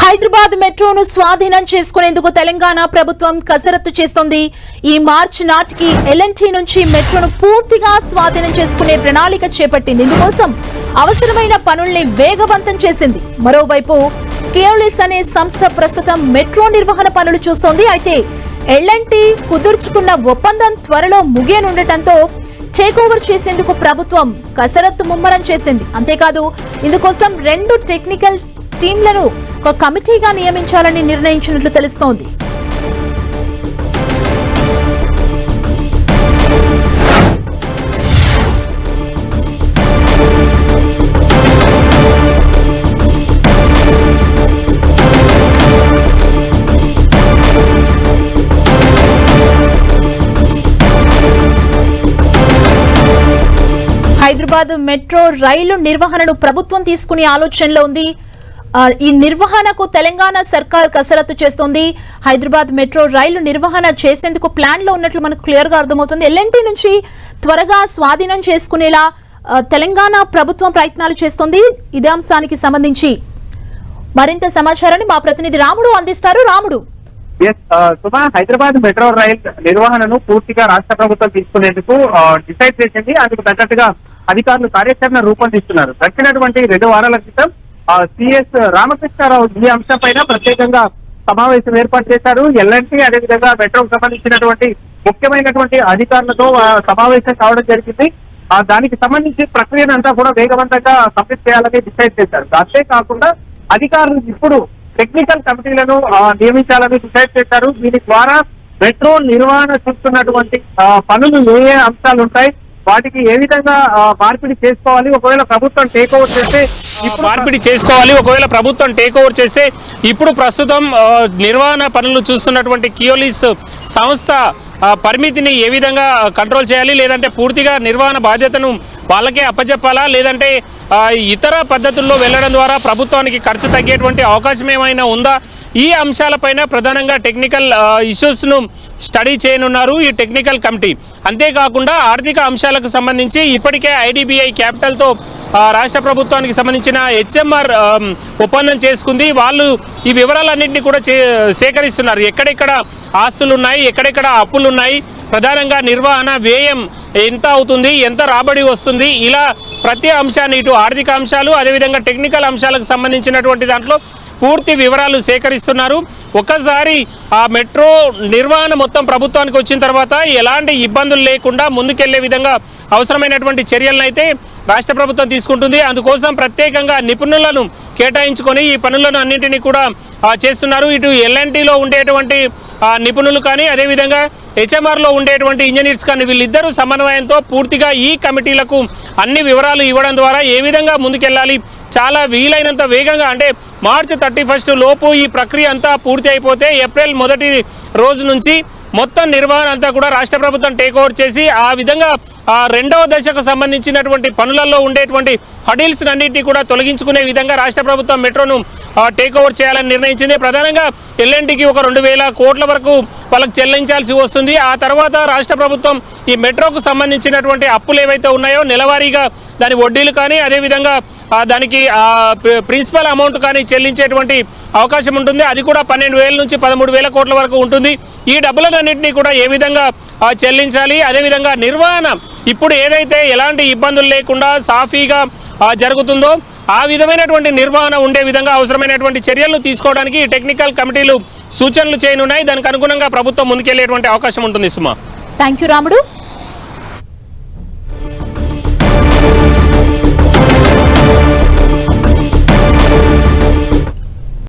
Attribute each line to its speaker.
Speaker 1: హైదరాబాద్ మెట్రోను స్వాధీనం చేసుకునేందుకు తెలంగాణ ప్రభుత్వం కసరత్తు చేస్తోంది. ఈ మార్చి నాటికి ఎల్ఎన్టీ నుంచి మెట్రోను పూర్తిగా స్వాధీనం చేసుకునే ప్రణాళిక చేపట్టింది. ఇందుకోసం అవసరమైన పనుల్ని వేగవంతం చేసింది. మరోవైపు కేయోలిస్ అనే సంస్థ ప్రస్తుతం మెట్రో నిర్వహణ పనులు చూస్తోంది. అయితే ఎల్ఎన్టీ కుదుర్చుకున్న ఒప్పందం త్వరలో ముగియనుండటంతో టేక్ ఓవర్ చేసేందుకు ప్రభుత్వం కసరత్తు ముమ్మరం చేసింది. అంతేకాదు ఇందుకోసం 2 టెక్నికల్ టీంలను ఒక కమిటీగా నియమించాలని నిర్ణయించినట్లు తెలుస్తోంది. హైదరాబాద్ మెట్రో రైలు నిర్వహణను ప్రభుత్వం తీసుకునే ఆలోచనలో ఉంది. ఈ నిర్వహణకు తెలంగాణ సర్కార్ కసరత్తు చేస్తోంది. హైదరాబాద్ మెట్రో రైలు నిర్వహణ చేసేందుకు ప్లాన్ లో ఉన్నట్లు మనకు క్లియర్ గా అర్థమవుతుంది. ఎల్ఎన్టీ నుంచి త్వరగా స్వాధీనం చేసుకునేలా తెలంగాణ ప్రభుత్వం ప్రయత్నాలు చేస్తోంది. ఇదే అంశానికి సంబంధించి మరింత సమాచారాన్ని మా ప్రతినిధి రాముడు అందిస్తారు. రాముడు,
Speaker 2: హైదరాబాద్ మెట్రో రైల్ నిర్వహణను పూర్తిగా రాష్ట్ర ప్రభుత్వం తీసుకునేందుకు డిసైడ్ చేసింది. అందుకు తగ్గట్టుగా అధికారులు కార్యాచరణ రూపొందిస్తున్నారు. గడిచినటువంటి 2 వారాల క్రితం సిఎస్ రామకృష్ణారావు ఈ అంశంపైన ప్రత్యేకంగా సమావేశం ఏర్పాటు చేశారు. ఎల్ఎన్టీ అదేవిధంగా మెట్రోకు సంబంధించినటువంటి ముఖ్యమైనటువంటి అధికారులతో సమావేశం కావడం జరిగింది. దానికి సంబంధించి ప్రక్రియను అంతా కూడా వేగవంతంగా కంప్లీట్ చేయాలని డిసైడ్ చేశారు. అంతేకాకుండా అధికారులు ఇప్పుడు టెక్నికల్ కమిటీలను నియమించాలని డిసైడ్ చేశారు. దీని ద్వారా మెట్రో నిర్వహణ చూస్తున్నటువంటి పనులు ఏ అంశాలు ఉంటాయి, వాటికి ఏ విధంగా మార్పిడి చేసుకోవాలి, ఒకవేళ ప్రభుత్వం టేక్ ఓవర్ చేస్తే ఇప్పుడు ప్రస్తుతం నిర్వహణ పనులు చూస్తున్నటువంటి కియోలిస్ సంస్థ పరిమితిని ఏ విధంగా కంట్రోల్ చేయాలి, లేదంటే పూర్తిగా నిర్వహణ బాధ్యతను వాళ్ళకే అప్పచెప్పాలా, లేదంటే ఇతర పద్ధతుల్లో వెళ్లడం ద్వారా ప్రభుత్వానికి ఖర్చు తగ్గేటువంటి అవకాశం ఏమైనా ఉందా, ఈ అంశాలపైన ప్రధానంగా టెక్నికల్ ఇష్యూస్ను స్టడీ చేయనున్నారు ఈ టెక్నికల్ కమిటీ. అంతేకాకుండా ఆర్థిక అంశాలకు సంబంధించి ఇప్పటికే ఐడిబిఐ క్యాపిటల్తో రాష్ట్ర ప్రభుత్వానికి సంబంధించిన హెచ్ఎంఆర్ ఒప్పందం చేసుకుంది. వాళ్ళు ఈ వివరాలన్నింటినీ కూడా సేకరిస్తున్నారు. ఎక్కడెక్కడ ఆస్తులు ఉన్నాయి, ఎక్కడెక్కడ అప్పులు ఉన్నాయి, ప్రధానంగా నిర్వహణ వ్యయం ఎంత అవుతుంది, ఎంత రాబడి వస్తుంది, ఇలా ప్రతి అంశాన్ని ఇటు ఆర్థిక అంశాలు అదేవిధంగా టెక్నికల్ అంశాలకు సంబంధించినటువంటి దాంట్లో పూర్తి వివరాలు సేకరిస్తున్నారు. ఒక్కసారి ఆ మెట్రో నిర్వహణ మొత్తం ప్రభుత్వానికి వచ్చిన తర్వాత ఎలాంటి ఇబ్బందులు లేకుండా ముందుకెళ్లే విధంగా అవసరమైనటువంటి చర్యలను అయితే రాష్ట్ర ప్రభుత్వం తీసుకుంటుంది. అందుకోసం ప్రత్యేకంగా నిపుణులను కేటాయించుకొని ఈ పనులను అన్నింటినీ కూడా చేస్తున్నారు. ఇటు ఎల్ఎన్టీలో ఉండేటువంటి నిపుణులు కానీ అదేవిధంగా హెచ్ఎంఆర్లో ఉండేటువంటి ఇంజనీర్స్ కానీ వీళ్ళిద్దరూ సమన్వయంతో పూర్తిగా ఈ కమిటీలకు అన్ని వివరాలు ఇవ్వడం ద్వారా ఏ విధంగా ముందుకెళ్ళాలి, చాలా వీలైనంత వేగంగా అంటే మార్చి 31 లోపు ఈ ప్రక్రియ అంతా పూర్తి అయిపోతే ఏప్రిల్ 1 రోజు నుంచి మొత్తం నిర్వహణ అంతా కూడా రాష్ట్ర ప్రభుత్వం టేక్ ఓవర్ చేసి ఆ విధంగా 2వ దశకు సంబంధించినటువంటి పనులలో ఉండేటువంటి హడిల్స్ అన్నింటినీ కూడా తొలగించుకునే విధంగా రాష్ట్ర ప్రభుత్వం మెట్రోను టేక్ ఓవర్ చేయాలని నిర్ణయించింది. ప్రధానంగా ఎల్ఎన్టీకి ఒక 2,000 కోట్ల వరకు వాళ్ళకి చెల్లించాల్సి వస్తుంది. ఆ తర్వాత రాష్ట్ర ప్రభుత్వం ఈ మెట్రోకు సంబంధించినటువంటి అప్పులు ఏవైతే ఉన్నాయో నెలవారీగా దాని వడ్డీలు కానీ అదేవిధంగా దానికి ప్రిన్సిపల్ అమౌంట్ కానీ చెల్లించేటువంటి అవకాశం ఉంటుంది. అది కూడా 12,000 నుంచి 13,000 కోట్ల వరకు ఉంటుంది. ఈ డబ్బులన్నింటినీ కూడా ఏ విధంగా చెల్లించాలి, అదేవిధంగా నిర్వహణ ఇప్పుడు ఏదైతే ఎలాంటి ఇబ్బందులు లేకుండా సాఫీగా జరుగుతుందో ఆ విధమైనటువంటి నిర్వహణ ఉండే విధంగా అవసరమైనటువంటి చర్యలను తీసుకోవడానికి టెక్నికల్ కమిటీలు సూచనలు చేయనున్నాయి. దానికి అనుగుణంగా ప్రభుత్వం ముందుకెళ్లేటువంటి అవకాశం ఉంటుంది. సుమా,
Speaker 1: థ్యాంక్ యూ రాముడు.